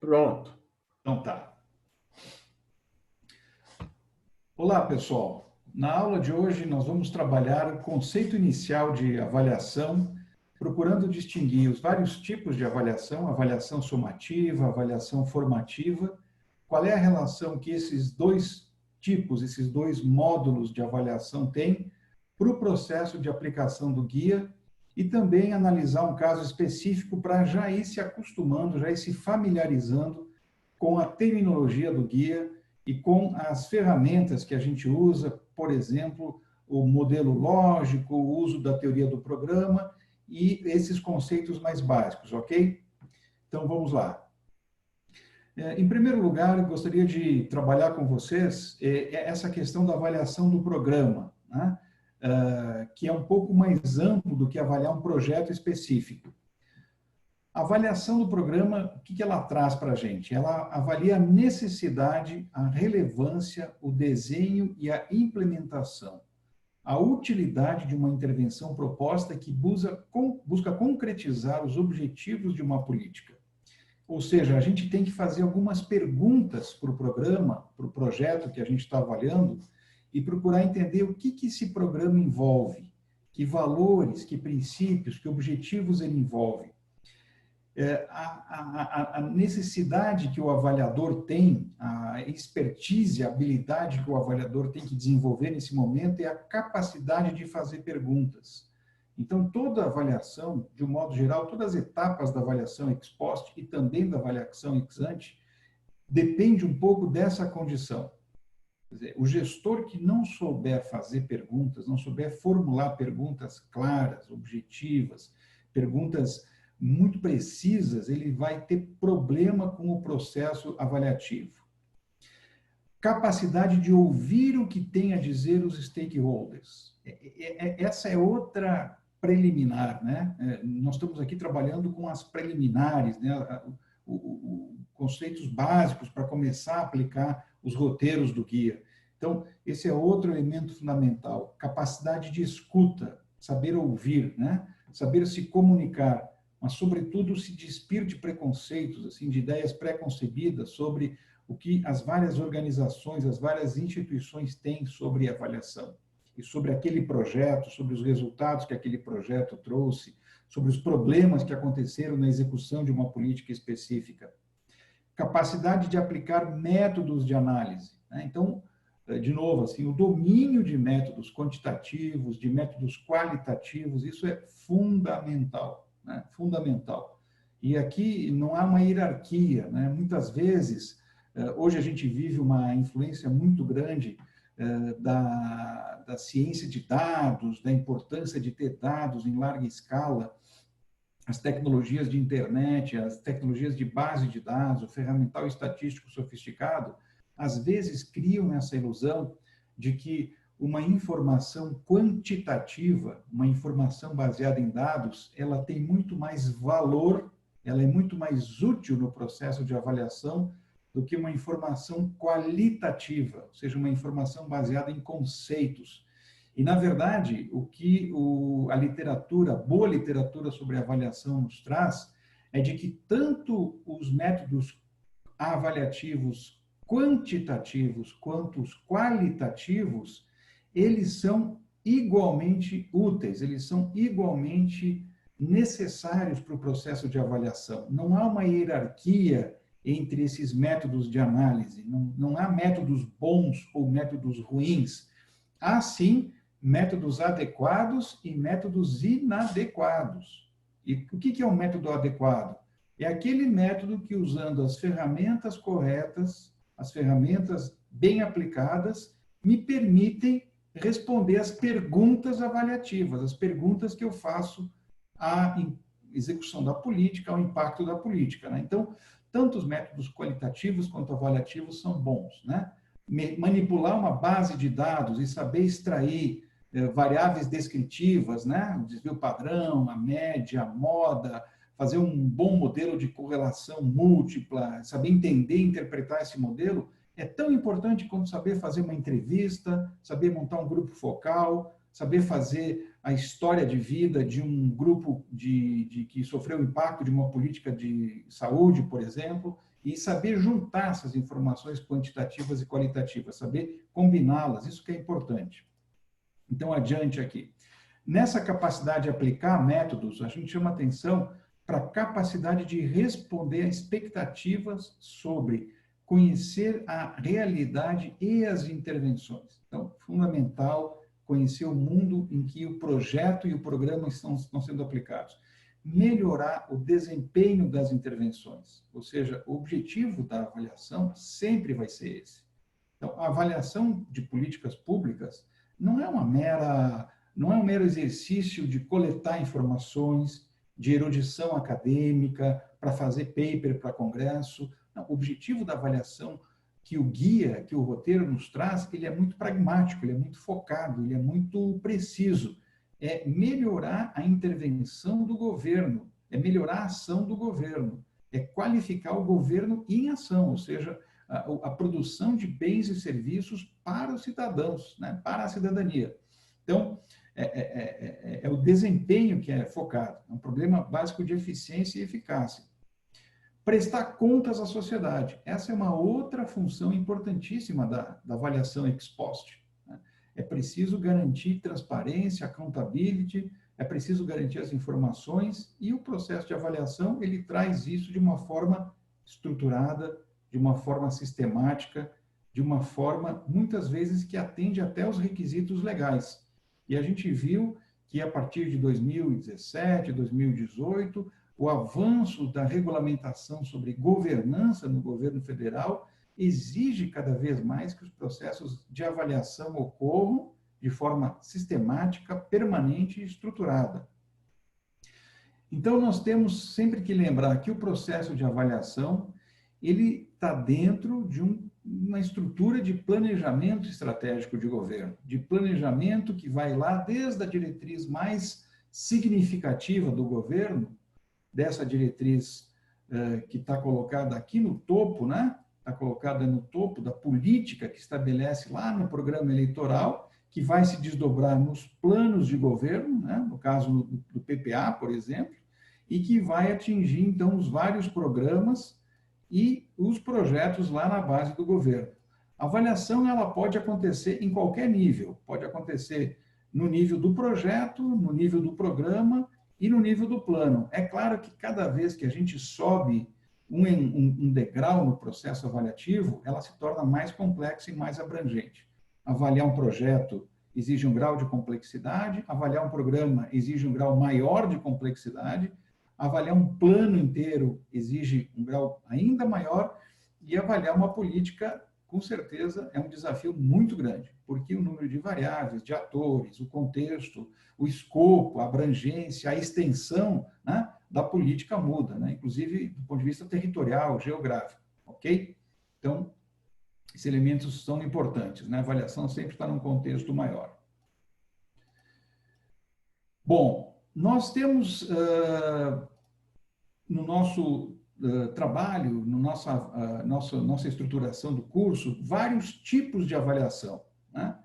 Pronto. Então tá. Olá, pessoal. Na aula de hoje nós vamos trabalhar o conceito inicial de avaliação, procurando distinguir os vários tipos de avaliação, avaliação sumativa, avaliação formativa, qual é a relação que esses dois tipos, esses dois módulos de avaliação têm para o processo de aplicação do guia e também analisar um caso específico para já ir se acostumando, já ir se familiarizando com a terminologia do guia e com as ferramentas que a gente usa, por exemplo, o modelo lógico, o uso da teoria do programa e esses conceitos mais básicos, ok? Então, vamos lá. Em primeiro lugar, eu gostaria de trabalhar com vocês essa questão da avaliação do programa, né? Que é um pouco mais amplo do que avaliar um projeto específico. A avaliação do programa, o que ela traz para a gente? Ela avalia a necessidade, a relevância, o desenho e a implementação, a utilidade de uma intervenção proposta que busca concretizar os objetivos de uma política. Ou seja, a gente tem que fazer algumas perguntas para o programa, para o projeto que a gente está avaliando, e procurar entender o que esse programa envolve, que valores, que princípios, que objetivos ele envolve. A necessidade que o avaliador tem, a expertise, a habilidade que o avaliador tem que desenvolver nesse momento é a capacidade de fazer perguntas. Então, toda avaliação, de um modo geral, todas as etapas da avaliação ex post e também da avaliação ex ante, depende um pouco dessa condição. Quer dizer, o gestor que não souber fazer perguntas, não souber formular perguntas claras, objetivas, perguntas muito precisas, ele vai ter problema com o processo avaliativo. Capacidade de ouvir o que tem a dizer os stakeholders. Essa é outra preliminar, né? Nós estamos aqui trabalhando com as preliminares, né? Conceitos básicos para começar a aplicar os roteiros do guia. Então, esse é outro elemento fundamental. Capacidade de escuta, saber ouvir, né? Saber se comunicar, mas, sobretudo, se despir de preconceitos, assim, de ideias pré-concebidas sobre o que as várias organizações, as várias instituições têm sobre avaliação e sobre aquele projeto, sobre os resultados que aquele projeto trouxe, sobre os problemas que aconteceram na execução de uma política específica. Capacidade de aplicar métodos de análise, né? Então, de novo, assim, o domínio de métodos quantitativos, de métodos qualitativos, isso é fundamental, né? Fundamental. E aqui não há uma hierarquia, né? Muitas vezes, hoje a gente vive uma influência muito grande da ciência de dados, da importância de ter dados em larga escala, as tecnologias de internet, as tecnologias de base de dados, o ferramental estatístico sofisticado, às vezes criam essa ilusão de que uma informação quantitativa, uma informação baseada em dados, ela tem muito mais valor, ela é muito mais útil no processo de avaliação do que uma informação qualitativa, ou seja, uma informação baseada em conceitos. E, na verdade, o que a literatura, a boa literatura sobre avaliação nos traz, é de que tanto os métodos avaliativos quantitativos quanto os qualitativos, eles são igualmente úteis, eles são igualmente necessários para o processo de avaliação. Não há uma hierarquia entre esses métodos de análise, não há métodos bons ou métodos ruins. Há, sim, métodos adequados e métodos inadequados. E o que é um método adequado? É aquele método que, usando as ferramentas corretas, as ferramentas bem aplicadas, me permitem responder as perguntas avaliativas, as perguntas que eu faço à execução da política, ao impacto da política, né? Então, tanto os métodos qualitativos quanto avaliativos são bons, né? Manipular uma base de dados e saber extrair variáveis descritivas, né? O desvio padrão, a média, a moda, fazer um bom modelo de correlação múltipla, saber entender e interpretar esse modelo, é tão importante quanto saber fazer uma entrevista, saber montar um grupo focal, saber fazer a história de vida de um grupo que sofreu o impacto de uma política de saúde, por exemplo, e saber juntar essas informações quantitativas e qualitativas, saber combiná-las, isso que é importante. Então, adiante aqui. Nessa capacidade de aplicar métodos, a gente chama atenção para a capacidade de responder a expectativas sobre conhecer a realidade e as intervenções. Então, fundamental conhecer o mundo em que o projeto e o programa estão sendo aplicados. Melhorar o desempenho das intervenções, ou seja, o objetivo da avaliação sempre vai ser esse. Então, a avaliação de políticas públicas não é um mero exercício de coletar informações, de erudição acadêmica, para fazer paper para congresso. Não, o objetivo da avaliação que o guia, que o roteiro nos traz, ele é muito pragmático, ele é muito focado, ele é muito preciso. É melhorar a intervenção do governo, é melhorar a ação do governo, é qualificar o governo em ação, ou seja, a produção de bens e serviços para os cidadãos, né, para a cidadania. Então, é o desempenho que é focado, é um problema básico de eficiência e eficácia. Prestar contas à sociedade, essa é uma outra função importantíssima da avaliação ex post. Né? É preciso garantir transparência, accountability, é preciso garantir as informações e o processo de avaliação, ele traz isso de uma forma estruturada, de uma forma sistemática, de uma forma, muitas vezes, que atende até os requisitos legais. E a gente viu que, a partir de 2017, 2018, o avanço da regulamentação sobre governança no governo federal exige cada vez mais que os processos de avaliação ocorram de forma sistemática, permanente e estruturada. Então, nós temos sempre que lembrar que o processo de avaliação ele está dentro de uma estrutura de planejamento estratégico de governo, de planejamento que vai lá desde a diretriz mais significativa do governo, dessa diretriz que está colocada aqui no topo, né? Está colocada no topo da política que estabelece lá no programa eleitoral, que vai se desdobrar nos planos de governo, né? No caso do PPA, por exemplo, e que vai atingir, então, os vários programas e os projetos lá na base do governo. A avaliação ela pode acontecer em qualquer nível, pode acontecer no nível do projeto, no nível do programa e no nível do plano. É claro que cada vez que a gente sobe um degrau no processo avaliativo, ela se torna mais complexa e mais abrangente. Avaliar um projeto exige um grau de complexidade, avaliar um programa exige um grau maior de complexidade, avaliar um plano inteiro exige um grau ainda maior e avaliar uma política, com certeza, é um desafio muito grande, porque o número de variáveis, de atores, o contexto, o escopo, a abrangência, a extensão, né, da política muda, né, inclusive do ponto de vista territorial, geográfico, ok? Então, esses elementos são importantes, né? A avaliação sempre está num contexto maior. Bom, nós temos no nosso trabalho, no nossa estruturação do curso, vários tipos de avaliação. Né?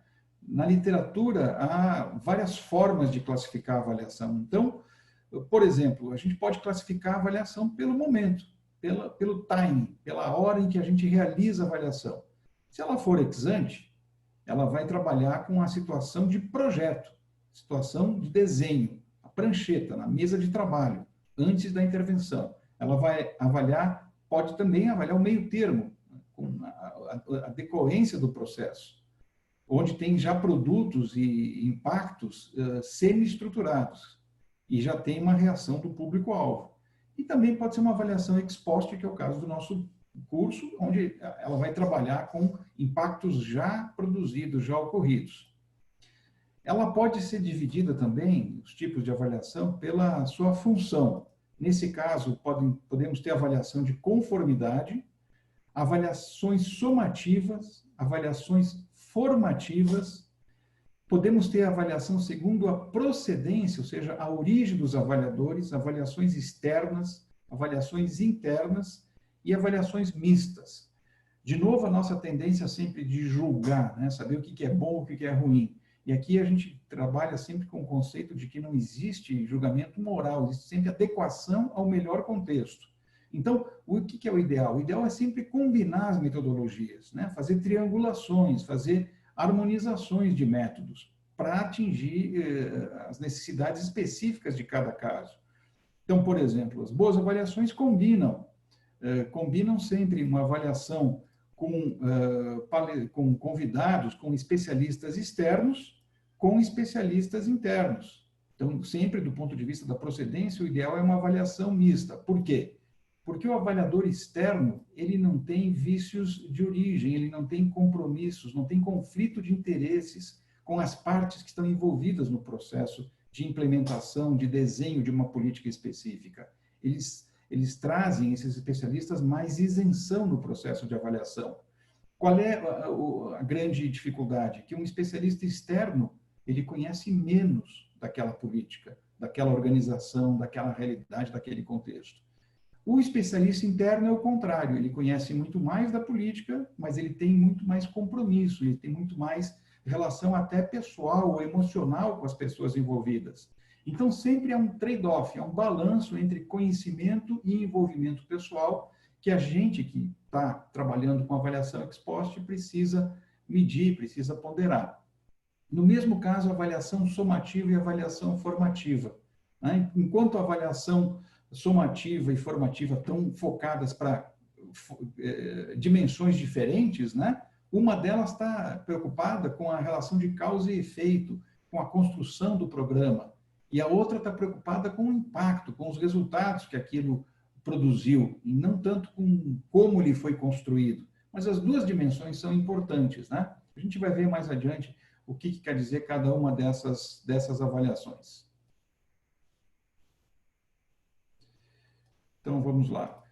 Na literatura, há várias formas de classificar a avaliação. Então, por exemplo, a gente pode classificar a avaliação pelo momento, pelo timing, pela hora em que a gente realiza a avaliação. Se ela for ex ante, ela vai trabalhar com a situação de projeto, situação de desenho, a prancheta, na mesa de trabalho, antes da intervenção. Ela vai avaliar, pode também avaliar o meio termo, com a decorrência do processo, onde tem já produtos e impactos semi-estruturados e já tem uma reação do público-alvo. E também pode ser uma avaliação ex post, que é o caso do nosso curso, onde ela vai trabalhar com impactos já produzidos, já ocorridos. Ela pode ser dividida também, os tipos de avaliação, pela sua função. Nesse caso, podemos ter avaliação de conformidade, avaliações somativas, avaliações formativas, podemos ter avaliação segundo a procedência, ou seja, a origem dos avaliadores, avaliações externas, avaliações internas e avaliações mistas. De novo, a nossa tendência sempre de julgar, né? Saber o que é bom, o que é ruim. E aqui a gente trabalha sempre com o conceito de que não existe julgamento moral, existe sempre adequação ao melhor contexto. Então, o que é o ideal? O ideal é sempre combinar as metodologias, né? Fazer triangulações, fazer harmonizações de métodos para atingir as necessidades específicas de cada caso. Então, por exemplo, as boas avaliações combinam sempre uma avaliação com convidados, com especialistas externos, com especialistas internos. Então, sempre do ponto de vista da procedência, o ideal é uma avaliação mista. Por quê? Porque o avaliador externo, ele não tem vícios de origem, ele não tem compromissos, não tem conflito de interesses com as partes que estão envolvidas no processo de implementação, de desenho de uma política específica. Eles trazem, esses especialistas, mais isenção no processo de avaliação. Qual é a grande dificuldade? Que um especialista externo, ele conhece menos daquela política, daquela organização, daquela realidade, daquele contexto. O especialista interno é o contrário, ele conhece muito mais da política, mas ele tem muito mais compromisso, ele tem muito mais relação até pessoal ou emocional com as pessoas envolvidas. Então, sempre é um trade-off, é um balanço entre conhecimento e envolvimento pessoal que a gente que está trabalhando com avaliação ex post precisa medir, precisa ponderar. No mesmo caso, a avaliação somativa e a avaliação formativa. Né? Enquanto a avaliação somativa e formativa estão focadas para dimensões diferentes, né? Uma delas está preocupada com a relação de causa e efeito, com a construção do programa, e a outra está preocupada com o impacto, com os resultados que aquilo produziu, e não tanto com como ele foi construído. Mas as duas dimensões são importantes, né? A gente vai ver mais adiante o que quer dizer cada uma dessas avaliações. Então, vamos lá.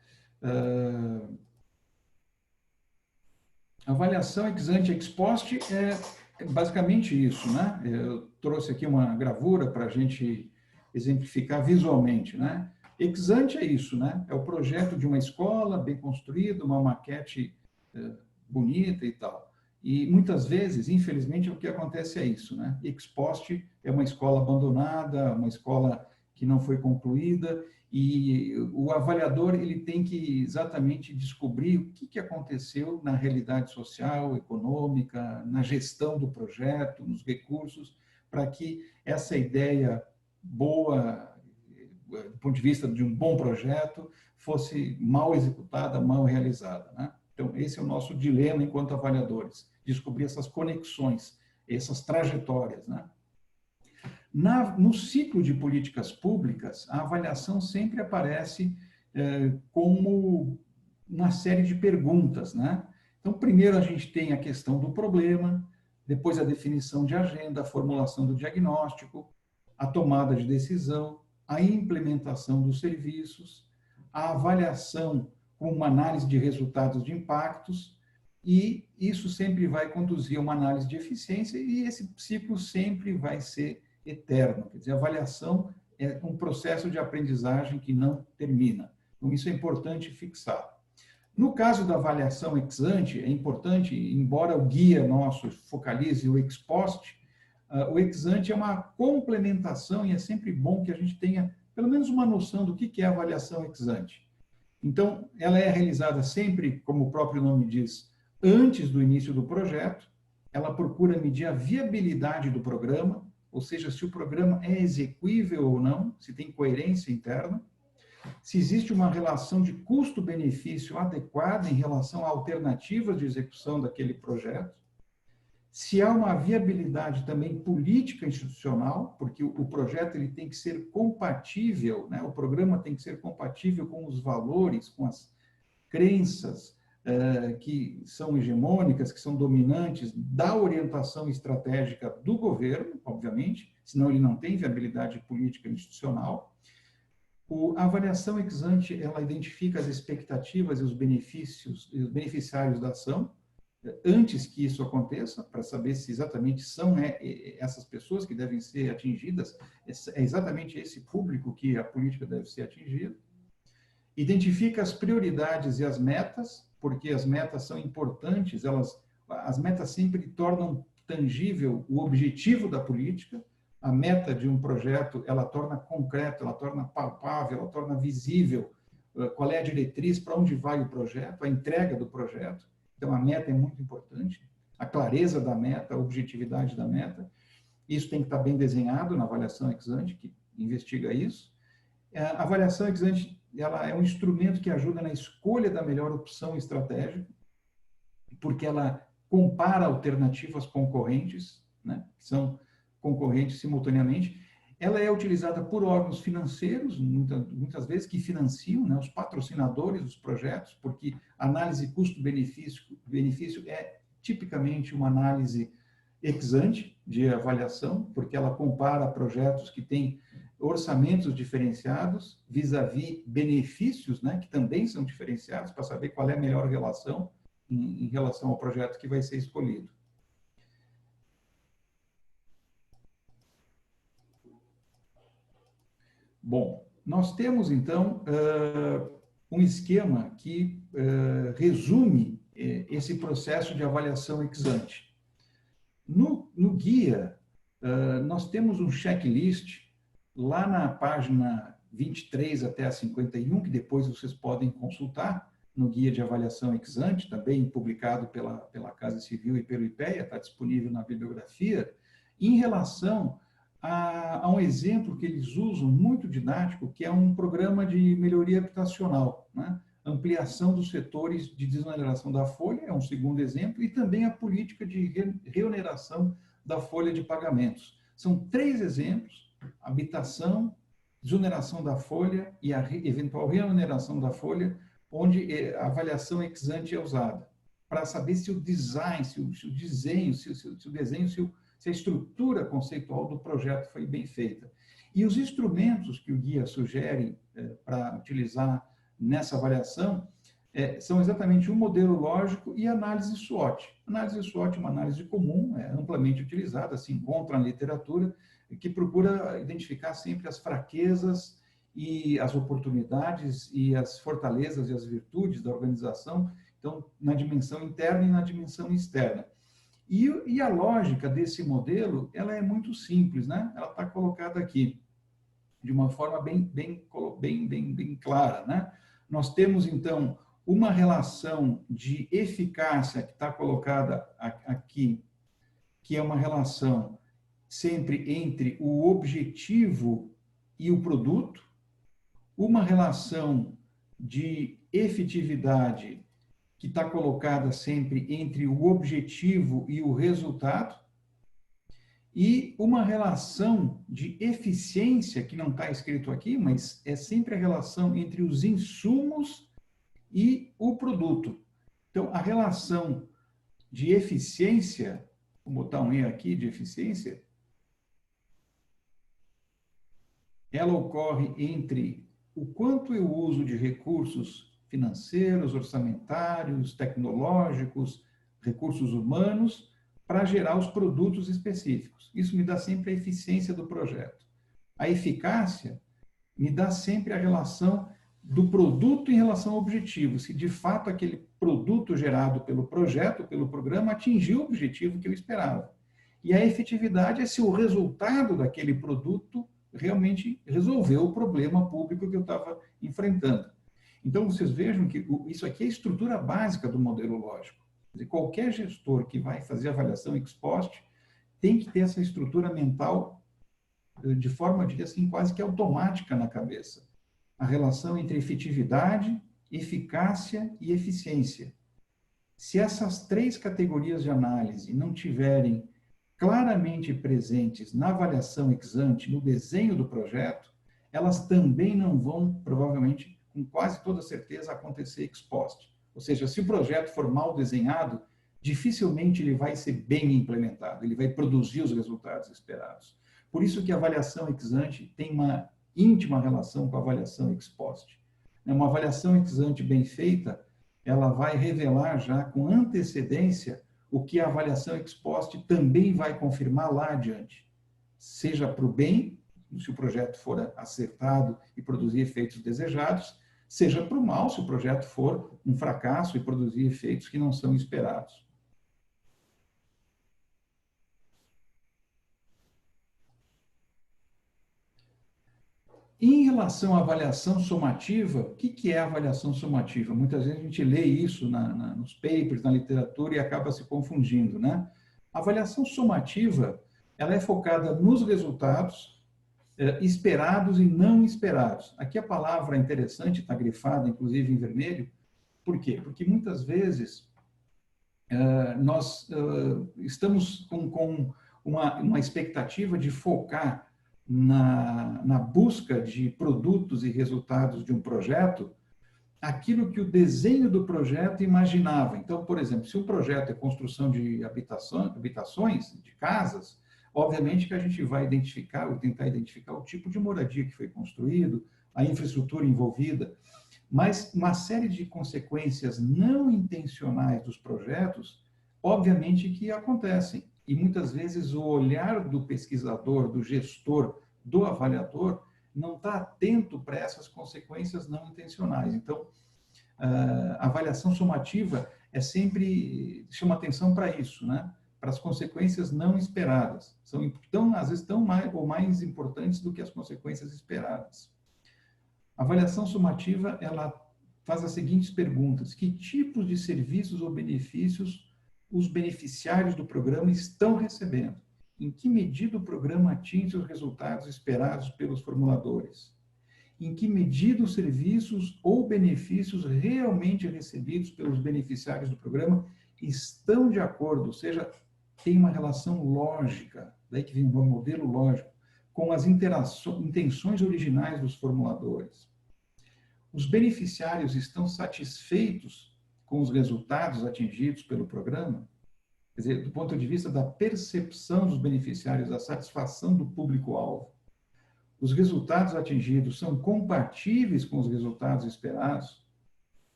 Avaliação ex ante ex post é basicamente isso, né? Eu trouxe aqui uma gravura para a gente exemplificar visualmente, né? Ex ante é isso, né? É o projeto de uma escola bem construído, uma maquete bonita e tal. E muitas vezes, infelizmente, o que acontece é isso, né? Ex post é uma escola abandonada, uma escola que não foi concluída, e o avaliador ele tem que exatamente descobrir o que aconteceu na realidade social, econômica, na gestão do projeto, nos recursos, para que essa ideia boa, do ponto de vista de um bom projeto, fosse mal executada, mal realizada, né? Então, esse é o nosso dilema enquanto avaliadores, descobrir essas conexões, essas trajetórias, né? No ciclo de políticas públicas, a avaliação sempre aparece como uma série de perguntas, né? Então, primeiro a gente tem a questão do problema, depois a definição de agenda, a formulação do diagnóstico, a tomada de decisão, a implementação dos serviços, a avaliação com uma análise de resultados de impactos, e isso sempre vai conduzir a uma análise de eficiência, e esse ciclo sempre vai ser eterno. Quer dizer, a avaliação é um processo de aprendizagem que não termina. Então, isso é importante fixar. No caso da avaliação ex ante, é importante, embora o guia nosso focalize o ex post, o ex ante é uma complementação e é sempre bom que a gente tenha pelo menos uma noção do que é a avaliação ex ante. Então, ela é realizada sempre, como o próprio nome diz, antes do início do projeto. Ela procura medir a viabilidade do programa, ou seja, se o programa é execuível ou não, se tem coerência interna, se existe uma relação de custo-benefício adequada em relação a alternativas de execução daquele projeto, se há uma viabilidade também política institucional, porque o projeto ele tem que ser compatível, né? O programa tem que ser compatível com os valores, com as crenças que são hegemônicas, que são dominantes da orientação estratégica do governo, obviamente, senão ele não tem viabilidade política institucional. A avaliação ex ante, ela identifica as expectativas e os benefícios e os beneficiários da ação, antes que isso aconteça, para saber se exatamente são essas pessoas que devem ser atingidas, é exatamente esse público que a política deve ser atingida. Identifica as prioridades e as metas, porque as metas são importantes, as metas sempre tornam tangível o objetivo da política. A meta de um projeto, ela torna concreto, ela torna palpável, ela torna visível qual é a diretriz, para onde vai o projeto, a entrega do projeto. Então, a meta é muito importante, a clareza da meta, a objetividade da meta. Isso tem que estar bem desenhado na avaliação ex-ante, que investiga isso. A avaliação ex-ante, ela é um instrumento que ajuda na escolha da melhor opção estratégica, porque ela compara alternativas concorrentes, né, que são concorrentes simultaneamente. Ela é utilizada por órgãos financeiros, muitas vezes, que financiam, né, os patrocinadores dos projetos, porque a análise custo-benefício é tipicamente uma análise ex-ante de avaliação, porque ela compara projetos que têm orçamentos diferenciados vis-à-vis benefícios, né, que também são diferenciados, para saber qual é a melhor relação em relação ao projeto que vai ser escolhido. Bom, nós temos, então, um esquema que resume esse processo de avaliação ex-ante. No guia, nós temos um checklist lá na página 23 até a 51, que depois vocês podem consultar, no guia de avaliação ex-ante, também publicado pela Casa Civil e pelo IPEA, está disponível na bibliografia, em relação a um exemplo que eles usam, muito didático, que é um programa de melhoria habitacional, né? Ampliação dos setores de desoneração da folha, é um segundo exemplo, e também a política de reoneração da folha de pagamentos. São 3 exemplos: habitação, desoneração da folha e a eventual reoneração da folha, onde a avaliação ex-ante é usada, para saber se o design, se o desenho, se a estrutura conceitual do projeto foi bem feita. E os instrumentos que o guia sugere para utilizar nessa avaliação são exatamente o modelo lógico e a análise SWOT. A análise SWOT é uma análise comum, amplamente utilizada, se encontra na literatura, que procura identificar sempre as fraquezas e as oportunidades e as fortalezas e as virtudes da organização, então, na dimensão interna e na dimensão externa. E a lógica desse modelo, ela é muito simples, né? Ela está colocada aqui de uma forma bem clara, né? Nós temos, então, uma relação de eficácia que está colocada aqui, que é uma relação sempre entre o objetivo e o produto, uma relação de efetividade que está colocada sempre entre o objetivo e o resultado, e uma relação de eficiência, que não está escrito aqui, mas é sempre a relação entre os insumos e o produto. Então, a relação de eficiência, vou botar um E aqui de eficiência, ela ocorre entre o quanto eu uso de recursos financeiros, orçamentários, tecnológicos, recursos humanos, para gerar os produtos específicos. Isso me dá sempre a eficiência do projeto. A eficácia me dá sempre a relação do produto em relação ao objetivo, se de fato aquele produto gerado pelo projeto, pelo programa, atingiu o objetivo que eu esperava. E a efetividade é se o resultado daquele produto realmente resolveu o problema público que eu estava enfrentando. Então, vocês vejam que isso aqui é a estrutura básica do modelo lógico. Qualquer gestor que vai fazer avaliação ex post tem que ter essa estrutura mental de forma, diria assim, quase que automática na cabeça. A relação entre efetividade, eficácia e eficiência. Se essas 3 categorias de análise não tiverem claramente presentes na avaliação ex-ante, no desenho do projeto, elas também não vão, provavelmente, com quase toda certeza, acontecer ex post. Ou seja, se o projeto for mal desenhado, dificilmente ele vai ser bem implementado, ele vai produzir os resultados esperados. Por isso que a avaliação ex-ante tem uma íntima relação com a avaliação ex post. Uma avaliação ex-ante bem feita, ela vai revelar já com antecedência o que a avaliação ex post também vai confirmar lá adiante. Seja para o bem, se o projeto for acertado e produzir efeitos desejados, seja para o mal, se o projeto for um fracasso e produzir efeitos que não são esperados. Em relação à avaliação somativa, o que é a avaliação somativa? Muitas vezes a gente lê isso nos papers, na literatura, e acaba se confundindo, né? A avaliação somativa, ela é focada nos resultados esperados e não esperados. Aqui a palavra interessante está grifada, inclusive em vermelho. Por quê? Porque muitas vezes nós estamos com uma expectativa de focar na busca de produtos e resultados de um projeto, aquilo que o desenho do projeto imaginava. Então, por exemplo, se o projeto é construção de habitações, de casas, obviamente que a gente vai identificar, ou tentar identificar o tipo de moradia que foi construído, a infraestrutura envolvida, mas uma série de consequências não intencionais dos projetos, obviamente que acontecem. E muitas vezes o olhar do pesquisador, do gestor, do avaliador, não está atento para essas consequências não intencionais. Então, a avaliação somativa sempre chama atenção para isso, né? Para as consequências não esperadas. São, então, às vezes, tão mais importantes do que as consequências esperadas. A avaliação sumativa, ela faz as seguintes perguntas: que tipos de serviços ou benefícios os beneficiários do programa estão recebendo? Em que medida o programa atinge os resultados esperados pelos formuladores? Em que medida os serviços ou benefícios realmente recebidos pelos beneficiários do programa estão de acordo, ou seja, tem uma relação lógica, daí que vem o modelo lógico, com as intenções originais dos formuladores. Os beneficiários estão satisfeitos com os resultados atingidos pelo programa? Quer dizer, do ponto de vista da percepção dos beneficiários, da satisfação do público-alvo. Os resultados atingidos são compatíveis com os resultados esperados?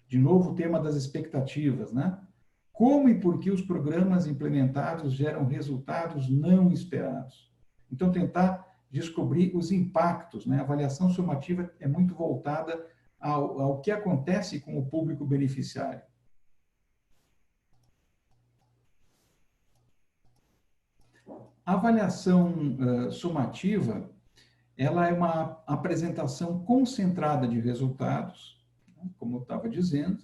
De novo, o tema das expectativas, né? Como e por que os programas implementados geram resultados não esperados? Então, tentar descobrir os impactos, né? A avaliação sumativa é muito voltada ao que acontece com o público beneficiário. A avaliação sumativa, ela é uma apresentação concentrada de resultados, como eu estava dizendo,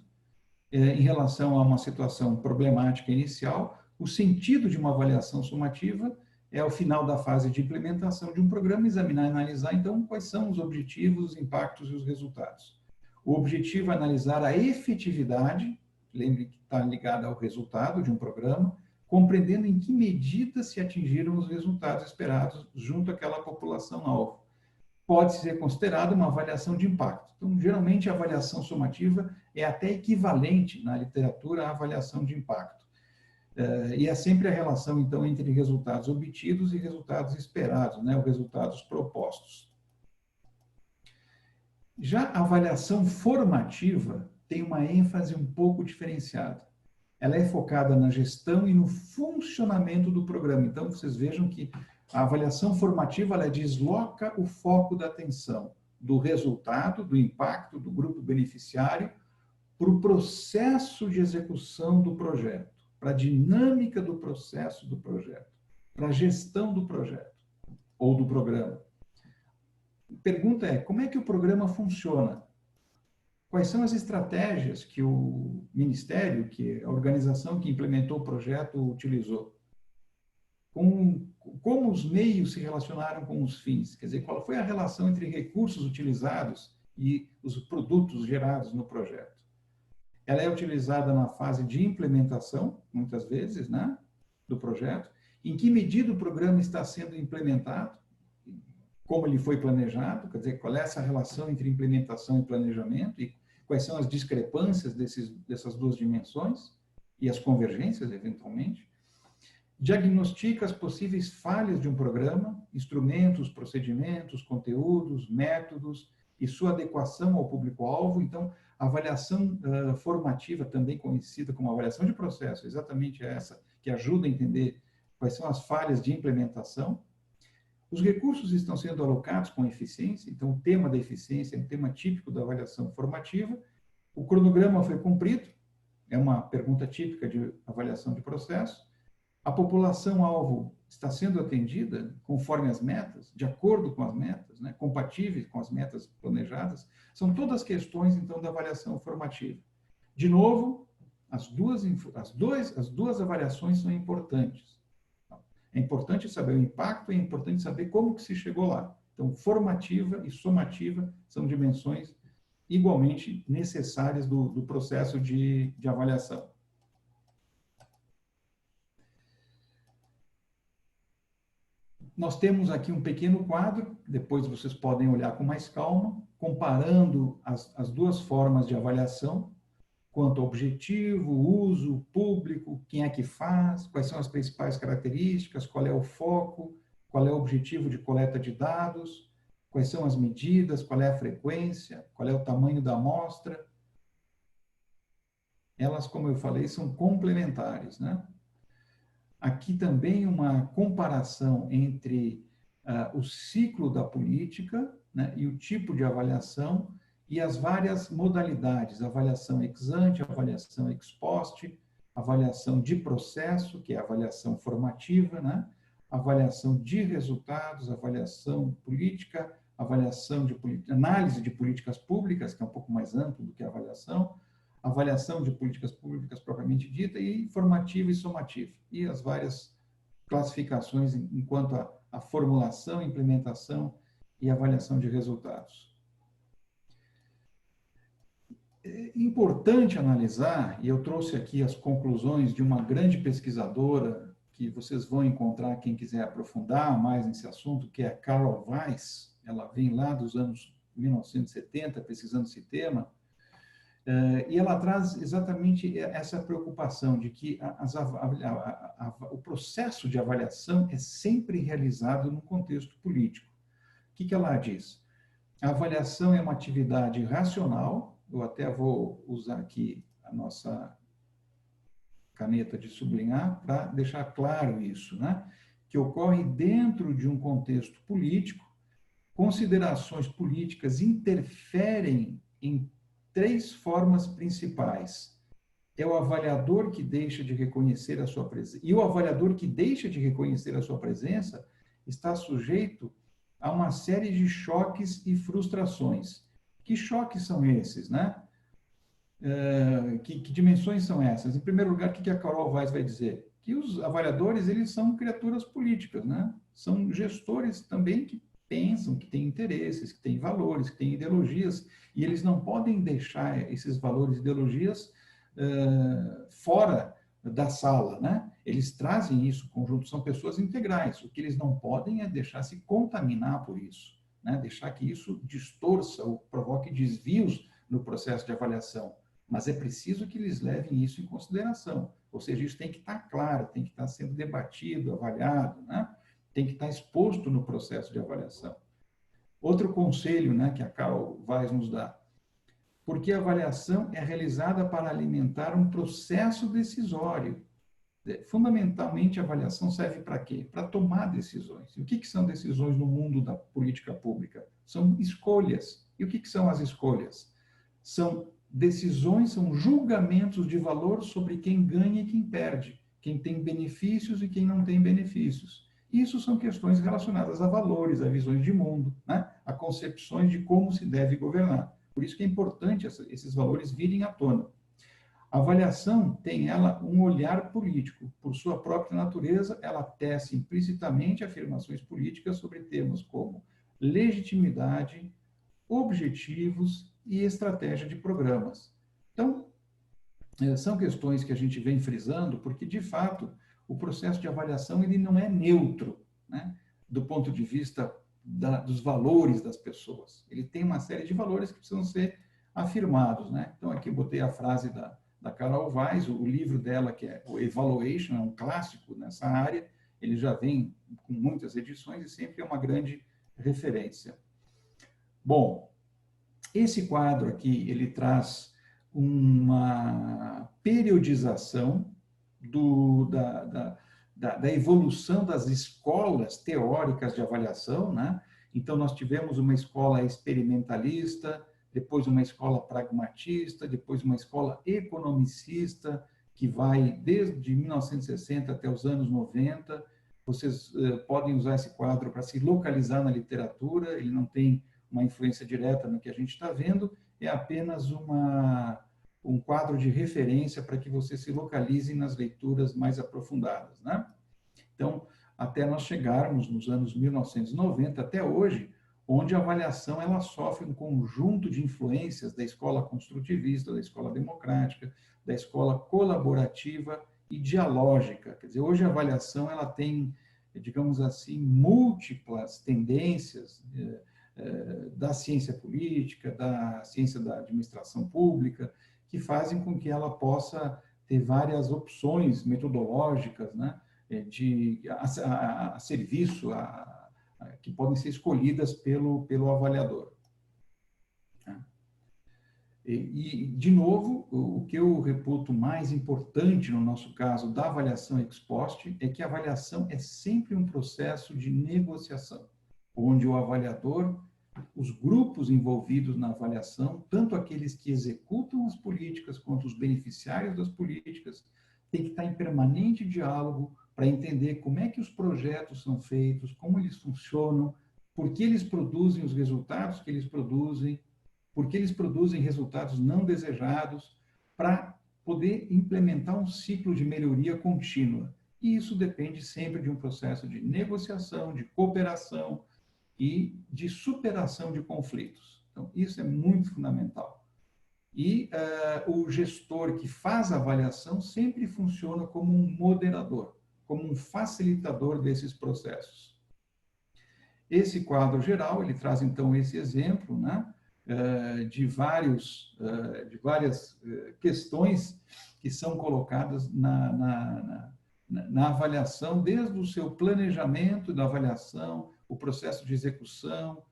em relação a uma situação problemática inicial. O sentido de uma avaliação sumativa é, ao final da fase de implementação de um programa, examinar e analisar, então, quais são os objetivos, os impactos e os resultados. O objetivo é analisar a efetividade, lembre que está ligada ao resultado de um programa, compreendendo em que medida se atingiram os resultados esperados junto àquela população-alvo. Pode ser considerada uma avaliação de impacto. Então, geralmente, a avaliação sumativa é até equivalente na literatura à avaliação de impacto. E é sempre a relação, então, entre resultados obtidos e resultados esperados, né? Os resultados propostos. Já a avaliação formativa tem uma ênfase um pouco diferenciada. Ela é focada na gestão e no funcionamento do programa. Então, vocês vejam que a avaliação formativa, ela desloca o foco da atenção do resultado, do impacto do grupo beneficiário, para o processo de execução do projeto, para a dinâmica do processo do projeto, para a gestão do projeto ou do programa. A pergunta é, como é que o programa funciona? Quais são as estratégias que o Ministério, que a organização que implementou o projeto utilizou? Como os meios se relacionaram com os fins? Quer dizer, qual foi a relação entre recursos utilizados e os produtos gerados no projeto? Ela é utilizada na fase de implementação, muitas vezes, né, do projeto. Em que medida o programa está sendo implementado? Como ele foi planejado? Quer dizer, qual é essa relação entre implementação e planejamento? E quais são as discrepâncias dessas duas dimensões? E as convergências, eventualmente? Diagnostica as possíveis falhas de um programa, instrumentos, procedimentos, conteúdos, métodos e sua adequação ao público-alvo. Então, a avaliação formativa, também conhecida como avaliação de processo, exatamente essa, que ajuda a entender quais são as falhas de implementação. Os recursos estão sendo alocados com eficiência, então o tema da eficiência é um tema típico da avaliação formativa. O cronograma foi cumprido, é uma pergunta típica de avaliação de processo. A população-alvo está sendo atendida conforme as metas, de acordo com as metas, né? Compatíveis com as metas planejadas? São todas questões, então, da avaliação formativa. De novo, as duas avaliações são importantes. É importante saber o impacto e é importante saber como que se chegou lá. Então, formativa e somativa são dimensões igualmente necessárias do processo de avaliação. Nós temos aqui um pequeno quadro, depois vocês podem olhar com mais calma, comparando as duas formas de avaliação, quanto ao objetivo, uso, público, quem é que faz, quais são as principais características, qual é o foco, qual é o objetivo de coleta de dados, quais são as medidas, qual é a frequência, qual é o tamanho da amostra. Elas, como eu falei, são complementares, né? Aqui também uma comparação entre o ciclo da política, né, e o tipo de avaliação e as várias modalidades, avaliação ex ante, avaliação ex post, avaliação de processo, que é a avaliação formativa, né, avaliação de resultados, avaliação política, análise de políticas públicas, que é um pouco mais amplo do que a avaliação de políticas públicas propriamente dita, e formativa e somativa, e as várias classificações enquanto a formulação, implementação e avaliação de resultados. É importante analisar, e eu trouxe aqui as conclusões de uma grande pesquisadora, que vocês vão encontrar quem quiser aprofundar mais nesse assunto, que é a Carol Weiss. Ela vem lá dos anos 1970, pesquisando esse tema, e ela traz exatamente essa preocupação de que o processo de avaliação é sempre realizado no contexto político. O que ela diz? A avaliação é uma atividade racional, eu até vou usar aqui a nossa caneta de sublinhar para deixar claro isso, né? Que ocorre dentro de um contexto político, considerações políticas interferem em 3 formas principais. É o avaliador que deixa de reconhecer a sua presença. E o avaliador que deixa de reconhecer a sua presença está sujeito a uma série de choques e frustrações. Que choques são esses, né? Que dimensões são essas? Em primeiro lugar, o que a Carol Weiss vai dizer? Que os avaliadores, eles são criaturas políticas, né? São gestores também que pensam, que têm interesses, que têm valores, que têm ideologias, e eles não podem deixar esses valores e ideologias fora da sala, né? Eles trazem isso, conjunto, são pessoas integrais. O que eles não podem é deixar se contaminar por isso, né? Deixar que isso distorça ou provoque desvios no processo de avaliação. Mas é preciso que eles levem isso em consideração. Ou seja, isso tem que estar claro, tem que estar sendo debatido, avaliado, né? Tem que estar exposto no processo de avaliação. Outro conselho, né, que a Carol Weiss nos dá, porque a avaliação é realizada para alimentar um processo decisório. Fundamentalmente, a avaliação serve para quê? Para tomar decisões. E o que são decisões no mundo da política pública? São escolhas. E o que são as escolhas? São decisões, são julgamentos de valor sobre quem ganha e quem perde, quem tem benefícios e quem não tem benefícios. Isso são questões relacionadas a valores, a visões de mundo, né? A concepções de como se deve governar. Por isso que é importante esses valores virem à tona. A avaliação tem, ela, um olhar político. Por sua própria natureza, ela tece implicitamente afirmações políticas sobre temas como legitimidade, objetivos e estratégia de programas. Então, são questões que a gente vem frisando, porque, de fato, o processo de avaliação ele não é neutro, né? Do ponto de vista dos valores das pessoas. Ele tem uma série de valores que precisam ser afirmados, né? Então, aqui eu botei a frase da Carol Weiss, o livro dela, que é o Evaluation, é um clássico nessa área, ele já vem com muitas edições e sempre é uma grande referência. Bom, esse quadro aqui, ele traz uma periodização da evolução das escolas teóricas de avaliação, né? Então, nós tivemos uma escola experimentalista, depois uma escola pragmatista, depois uma escola economicista, que vai desde 1960 até os anos 90. Vocês podem usar esse quadro para se localizar na literatura, ele não tem uma influência direta no que a gente está vendo, é apenas um quadro de referência para que você se localize nas leituras mais aprofundadas, né? Então, até nós chegarmos nos anos 1990 até hoje, onde a avaliação ela sofre um conjunto de influências da escola construtivista, da escola democrática, da escola colaborativa e dialógica. Quer dizer, hoje a avaliação ela tem, digamos assim, múltiplas tendências da ciência política, da ciência da administração pública, que fazem com que ela possa ter várias opções metodológicas, né, a serviço, que podem ser escolhidas pelo avaliador. De novo, o que eu reputo mais importante no nosso caso da avaliação ex post é que a avaliação é sempre um processo de negociação, onde o avaliador, os grupos envolvidos na avaliação, tanto aqueles que executam as políticas quanto os beneficiários das políticas, têm que estar em permanente diálogo para entender como é que os projetos são feitos, como eles funcionam, por que eles produzem os resultados que eles produzem, por que eles produzem resultados não desejados, para poder implementar um ciclo de melhoria contínua. E isso depende sempre de um processo de negociação, de cooperação e de superação de conflitos. Então, isso é muito fundamental. E o gestor que faz a avaliação sempre funciona como um moderador, como um facilitador desses processos. Esse quadro geral, ele traz então esse exemplo, né, de várias questões que são colocadas na avaliação, desde o seu planejamento da avaliação, o processo de execução,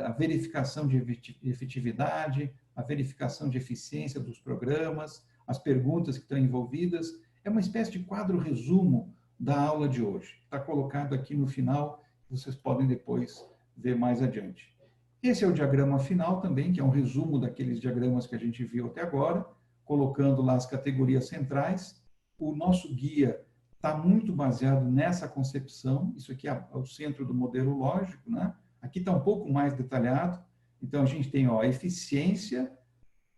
a verificação de efetividade, a verificação de eficiência dos programas, as perguntas que estão envolvidas. É uma espécie de quadro resumo da aula de hoje. Está colocado aqui no final, vocês podem depois ver mais adiante. Esse é o diagrama final também, que é um resumo daqueles diagramas que a gente viu até agora, colocando lá as categorias centrais. O nosso guia está muito baseado nessa concepção, isso aqui é o centro do modelo lógico, né? Aqui está um pouco mais detalhado, então a gente tem a eficiência,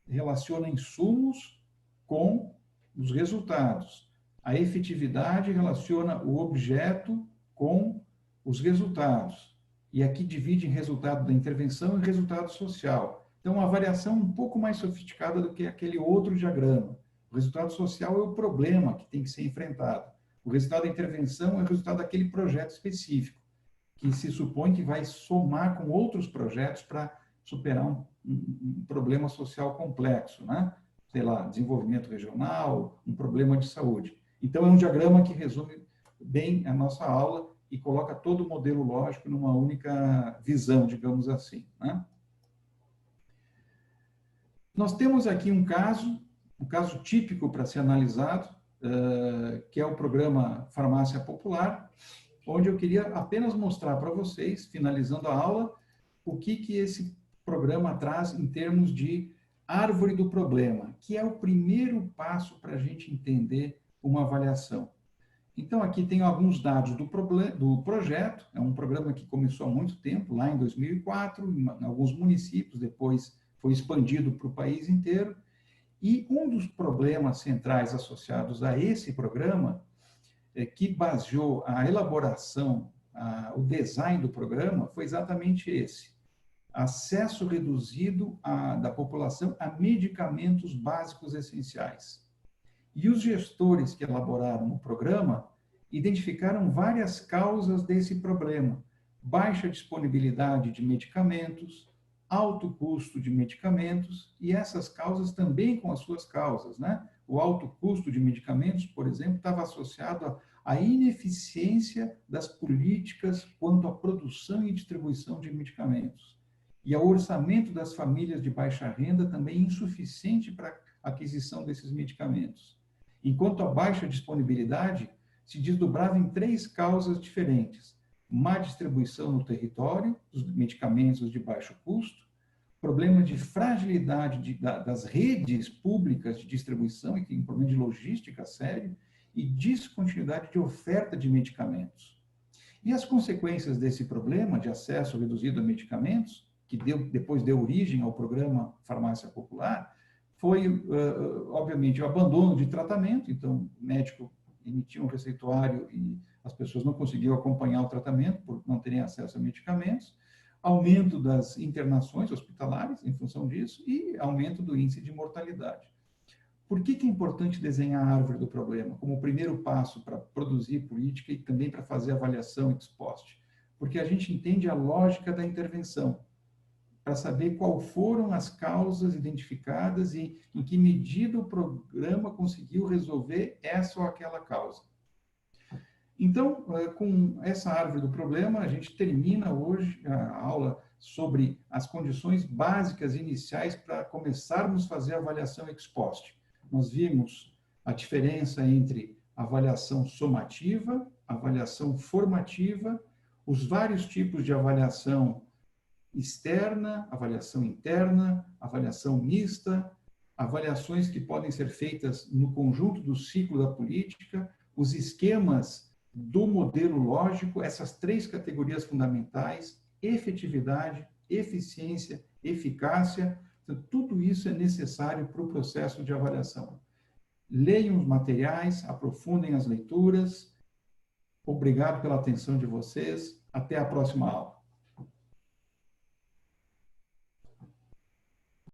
relaciona insumos com os resultados. A efetividade relaciona o objeto com os resultados. E aqui divide em resultado da intervenção e resultado social. Então, uma variação um pouco mais sofisticada do que aquele outro diagrama. O resultado social é o problema que tem que ser enfrentado. O resultado da intervenção é o resultado daquele projeto específico, que se supõe que vai somar com outros projetos para superar um problema social complexo, né? Sei lá, desenvolvimento regional, um problema de saúde. Então, é um diagrama que resume bem a nossa aula e coloca todo o modelo lógico numa única visão, digamos assim, né? Nós temos aqui um caso típico para ser analisado, que é o programa Farmácia Popular, onde eu queria apenas mostrar para vocês, finalizando a aula, o que esse programa traz em termos de árvore do problema, que é o primeiro passo para a gente entender uma avaliação. Então, aqui tem alguns dados do projeto, é um programa que começou há muito tempo, lá em 2004, em alguns municípios, depois foi expandido para o país inteiro, e um dos problemas centrais associados a esse programa, que baseou a elaboração, o design do programa, foi exatamente esse: acesso reduzido da população a medicamentos básicos essenciais. E os gestores que elaboraram o programa identificaram várias causas desse problema: baixa disponibilidade de medicamentos, alto custo de medicamentos, e essas causas também com as suas causas, né? O alto custo de medicamentos, por exemplo, estava associado à ineficiência das políticas quanto à produção e distribuição de medicamentos. E ao orçamento das famílias de baixa renda também insuficiente para a aquisição desses medicamentos. Enquanto a baixa disponibilidade se desdobrava em 3 causas diferentes: má distribuição no território dos medicamentos de baixo custo, problema de fragilidade das redes públicas de distribuição, e tem um problema de logística sério, e descontinuidade de oferta de medicamentos. E as consequências desse problema de acesso reduzido a medicamentos, que depois deu origem ao programa Farmácia Popular, foi, obviamente, o abandono de tratamento. Então, o médico emitia um receituário e as pessoas não conseguiam acompanhar o tratamento por não terem acesso a medicamentos, aumento das internações hospitalares em função disso e aumento do índice de mortalidade. Por que é importante desenhar a árvore do problema como o primeiro passo para produzir política e também para fazer avaliação ex post? Porque a gente entende a lógica da intervenção, para saber quais foram as causas identificadas e em que medida o programa conseguiu resolver essa ou aquela causa. Então, com essa árvore do problema, a gente termina hoje a aula sobre as condições básicas iniciais para começarmos a fazer a avaliação ex post. Nós vimos a diferença entre avaliação somativa, avaliação formativa, os vários tipos de avaliação externa, avaliação interna, avaliação mista, avaliações que podem ser feitas no conjunto do ciclo da política, os esquemas do modelo lógico, essas três categorias fundamentais: efetividade, eficiência, eficácia. Então, tudo isso é necessário para o processo de avaliação. Leiam os materiais, aprofundem as leituras. Obrigado pela atenção de vocês. Até a próxima aula.